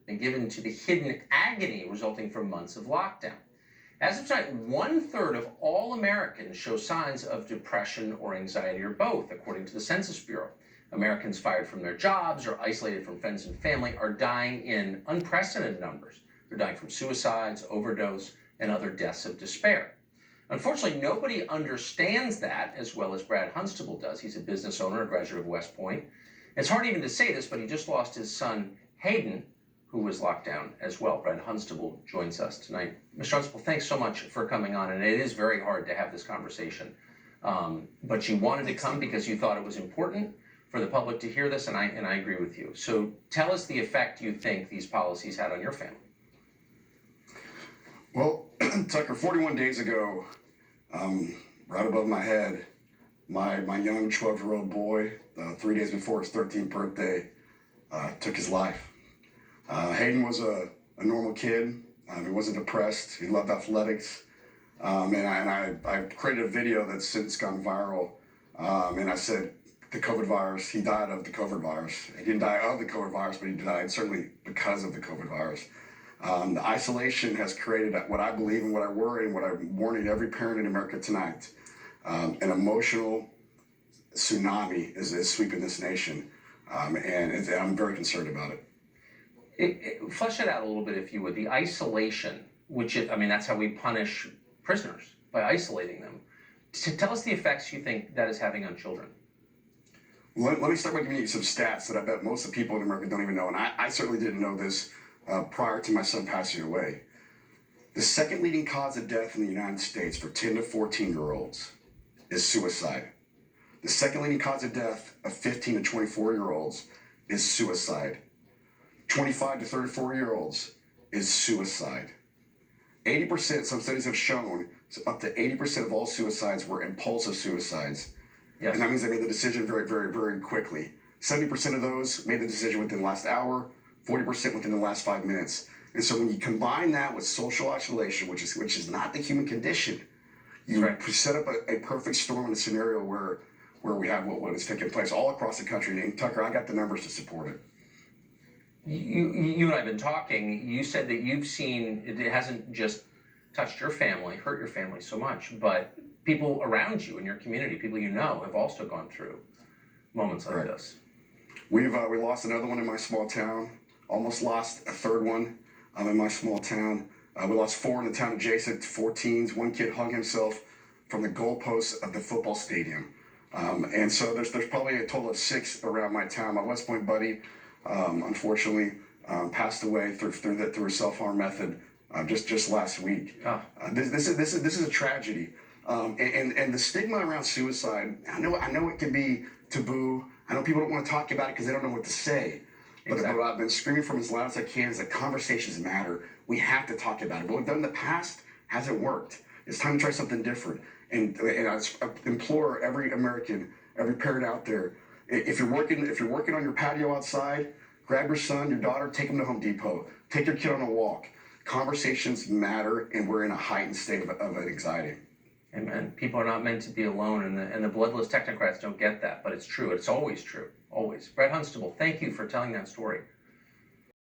been given to the hidden agony resulting from months of lockdown. As of tonight, 1/3 of all Americans show signs of depression or anxiety or both, according to the Census Bureau. Americans fired from their jobs or isolated from friends and family are dying in unprecedented numbers. They're dying from suicides, overdose, and other deaths of despair. Unfortunately, nobody understands that as well as Brad Hunstable does. He's a business owner, a graduate of West Point. It's hard even to say this, but he just lost his son, Hayden, who was locked down as well. Brad Hunstable joins us tonight. Mr. Hunstable, thanks so much for coming on, and it is very hard to have this conversation. But you wanted to come because you thought it was important for the public to hear this, and I agree with you. So tell us the effect you think these policies had on your family. Well, Tucker, 41 days ago, right above my head, my young 12-year-old boy, 3 days before his 13th birthday, took his life. Hayden was a normal kid. He wasn't depressed. He loved athletics. And I created a video that's since gone viral. And I said, the COVID virus, he died of the COVID virus. He didn't die of the COVID virus, but he died certainly because of the COVID virus. The isolation has created what I believe and what I worry and what I'm warning every parent in America tonight. An emotional tsunami is sweeping this nation, and I'm very concerned about it. Flesh it out a little bit, if you would. The isolation, that's how we punish prisoners, by isolating them. Tell us the effects you think that is having on children. Let me start by giving you some stats that I bet most of the people in America don't even know, and I certainly didn't know this prior to my son passing away. The second leading cause of death in the United States for 10 to 14-year-olds is suicide. The second leading cause of death of 15 to 24-year-olds is suicide. 25 to 34-year-olds is suicide. 80%, some studies have shown, up to 80% of all suicides were impulsive suicides. Yes. And that means they made the decision very, very, very quickly. 70% of those made the decision within the last hour, 40% within the last 5 minutes. And so when you combine that with social isolation, which is not the human condition, you set up a perfect storm in a scenario where we have what is taking place all across the country. And Tucker, I got the numbers to support it. You and I have been talking. You said that you've seen it hasn't just touched your family, hurt your family so much, but people around you in your community, people you know, have also gone through moments like this. We lost another one in my small town. Almost lost a third one in my small town. We lost 4 in the town adjacent, 4 teens. One kid hung himself from the goalposts of the football stadium. And so there's probably a total of 6 around my town. My West Point buddy, unfortunately, passed away through a self-harm method just last week. This is a tragedy. And the stigma around suicide, I know it can be taboo. I know people don't want to talk about it because they don't know what to say. But what I've been screaming from as loud as I can is that conversations matter. We have to talk about it. What we've done in the past hasn't worked. It's time to try something different. And I implore every American, every parent out there, if you're working on your patio outside, grab your son, your daughter, take them to Home Depot. Take your kid on a walk. Conversations matter, and we're in a heightened state of anxiety. Amen. People are not meant to be alone, and the bloodless technocrats don't get that, but it's true. It's always true. Always. Brad Hunstable, thank you for telling that story.